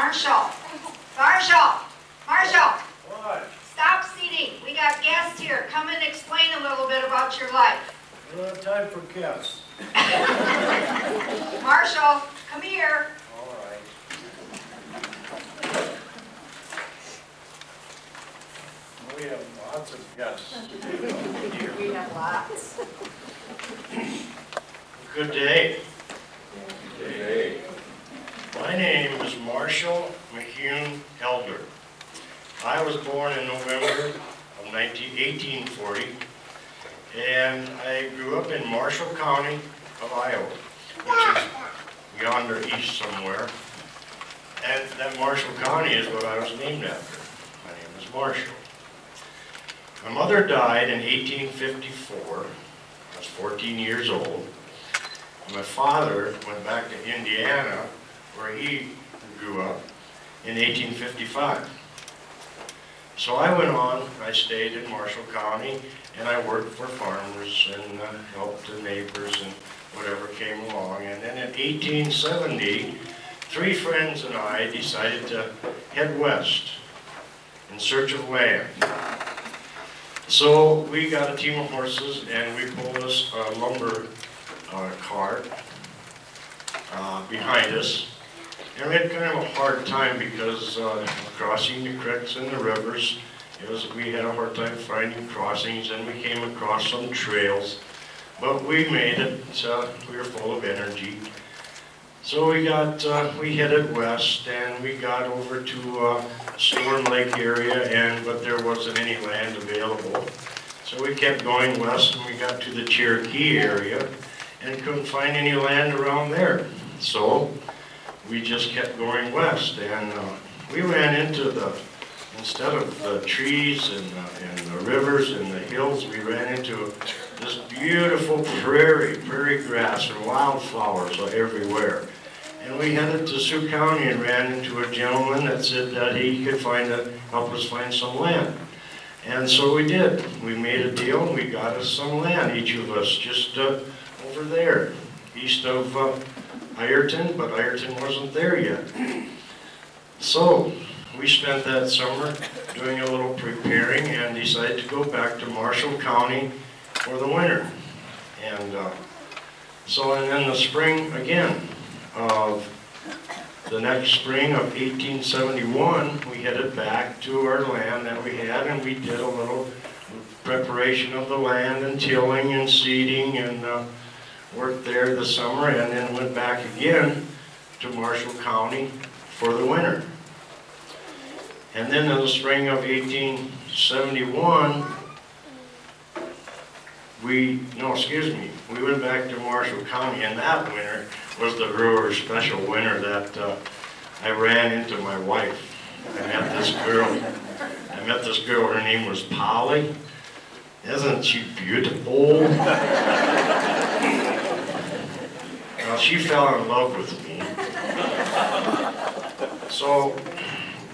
Marshall. Marshall. Marshall. What? Stop seating. We got guests here. Come and explain a little bit about your life. We don't have time for guests. Marshall, come here. All right. We have lots of guests. We have lots. Good day. Good day. My name is Marshall McHugh Elder. I was born in November of 1840, and I grew up in Marshall County of Iowa, which is yonder east somewhere. And that Marshall County is what I was named after. My name is Marshall. My mother died in 1854. I was 14 years old. My father went back to Indiana, where he grew up, in 1855. So I went on, I stayed in Marshall County, and I worked for farmers and helped the neighbors and whatever came along. And then in 1870, 3 friends and I decided to head west in search of land. So we got a team of horses and we pulled this lumber cart behind us. And we had kind of a hard time because crossing the creeks and the rivers, we had a hard time finding crossings, and we came across some trails. But we made it, we were full of energy. So we headed west, and we got over to Storm Lake area, but there wasn't any land available. So we kept going west, and we got to the Cherokee area, and couldn't find any land around there. So we just kept going west, and we ran into instead of the trees and the rivers and the hills, we ran into this beautiful prairie grass and wildflowers everywhere. And we headed to Sioux County and ran into a gentleman that said that he could help us find some land. And so we did. We made a deal and we got us some land, each of us, just over there, east of Ireton, but Ireton wasn't there yet. So we spent that summer doing a little preparing and decided to go back to Marshall County for the winter. And and then the spring again of the next spring of 1871, we headed back to our land that we had, and we did a little preparation of the land and tilling and seeding and worked there the summer, and then went back again to Marshall County for the winter. And then in the spring of 1871, we went back to Marshall County, and that winter was the real special winter that I ran into my wife. I met this girl, her name was Polly. Isn't she beautiful? Well, she fell in love with me. So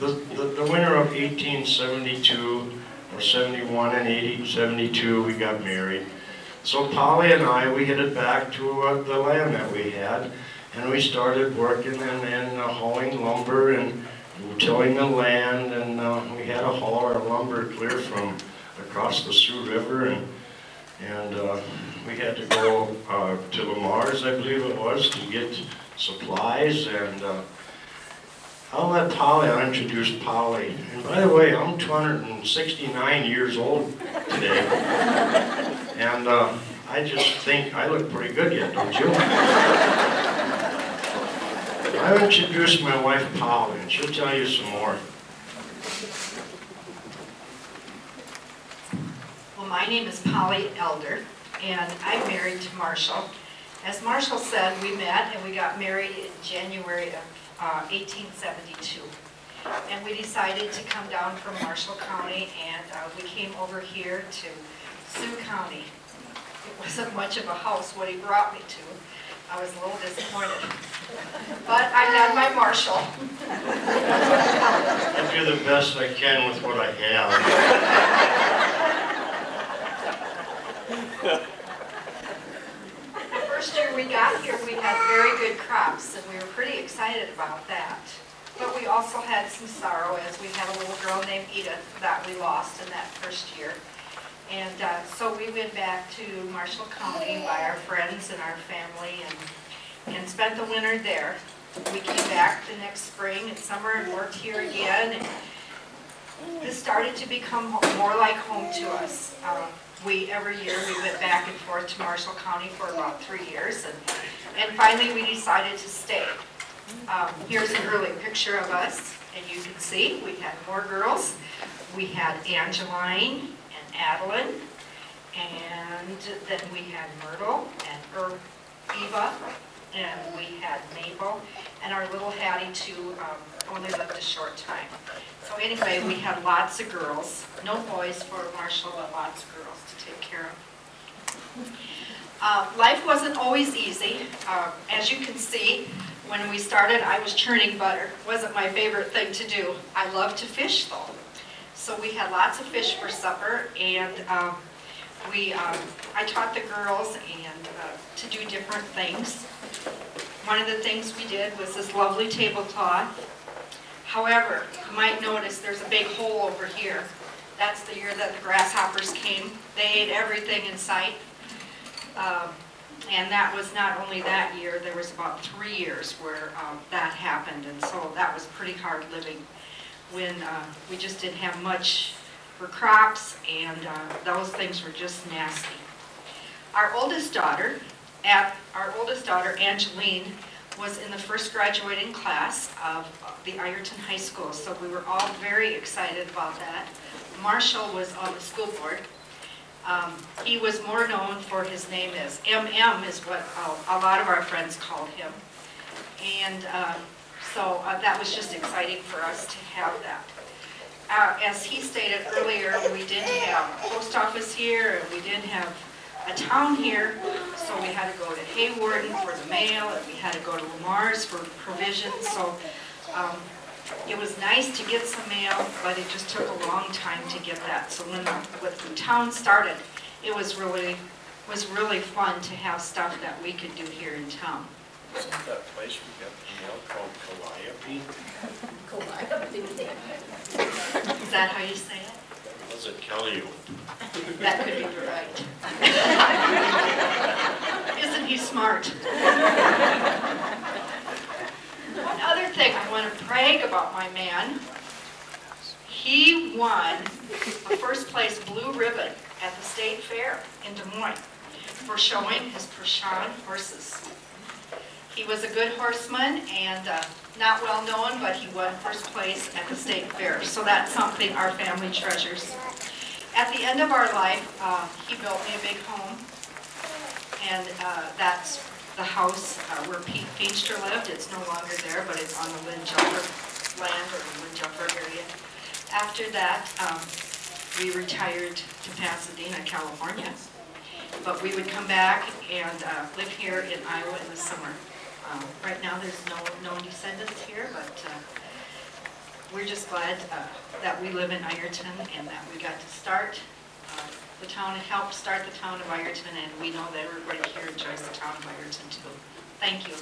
the winter of 1872 or 71 and 1872, we got married. So Polly and I, we headed back to the land that we had, and we started working and hauling lumber and tilling the land, and we had to haul our lumber clear from across the Sioux River, and we had to go to Lamar's, I believe it was, to get supplies. And I'll introduce Polly. And by the way, I'm 269 years old today. And I just think I look pretty good yet, don't you? I'll introduce my wife, Polly, and she'll tell you some more. Well, my name is Polly Elder, and I'm married to Marshall. As Marshall said, we met and we got married in January of 1872. And we decided to come down from Marshall County, and we came over here to Sioux County. It wasn't much of a house what he brought me to. I was a little disappointed. But I had my Marshall. I do the best I can with what I have. The first year we got here, we had very good crops, and we were pretty excited about that. But we also had some sorrow as we had a little girl named Edith that we lost in that first year. And so we went back to Marshall County by our friends and our family and spent the winter there. We came back the next spring and summer and worked here again. And this started to become more like home to us. Every year we went back and forth to Marshall County for about 3 years, and finally we decided to stay. Here's an early picture of us, and you can see we had more girls. We had Angeline and Adeline, and then we had Myrtle and Eva, and we had Mabel, and our little Hattie too only lived a short time. So anyway, we had lots of girls, no boys for Marshall, but lots of girls to take care of. Life wasn't always easy. As you can see, when we started, I was churning butter. Wasn't my favorite thing to do. I love to fish though. So we had lots of fish for supper, and I taught the girls to do different things. One of the things we did was this lovely tablecloth. However, you might notice there's a big hole over here. That's the year that the grasshoppers came. They ate everything in sight. And that was not only that year, there was about 3 years where that happened. And so that was pretty hard living when we just didn't have much for crops, and those things were just nasty. Our oldest daughter, Angeline, was in the first graduating class of the Ireton High School, so we were all very excited about that. Marshall was on the school board. He was more known for his name as MM, is what a lot of our friends called him. And so that was just exciting for us to have that. As he stated earlier, we didn't have a post office here, and we didn't have a town here, so we had to go to Haywarden for the mail, and we had to go to Lamar's for provisions. So it was nice to get some mail, but it just took a long time to get that. So when the town started, it was really fun to have stuff that we could do here in town. Isn't that place we got the mail called Calliope? Is that how you say it? Was it Calliope? That could be right. Isn't he smart? One other thing I want to brag about my man. He won a first place blue ribbon at the state fair in Des Moines for showing his Persian horses. He was a good horseman and not well known, but he won first place at the state fair. So that's something our family treasures. At the end of our life, he built me a big home, and that's the house where Pete Feenstra lived. It's no longer there, but it's on the Lynn Jumper land, or the Lynn Jumper area. After that, we retired to Pasadena, California. But we would come back and live here in Iowa in the summer. Right now there's no descendants here, but we're just glad that we live in Ireton and that we got to start the town and help start the town of Ireton, and we know that everybody here enjoys the town of Ireton too. Thank you.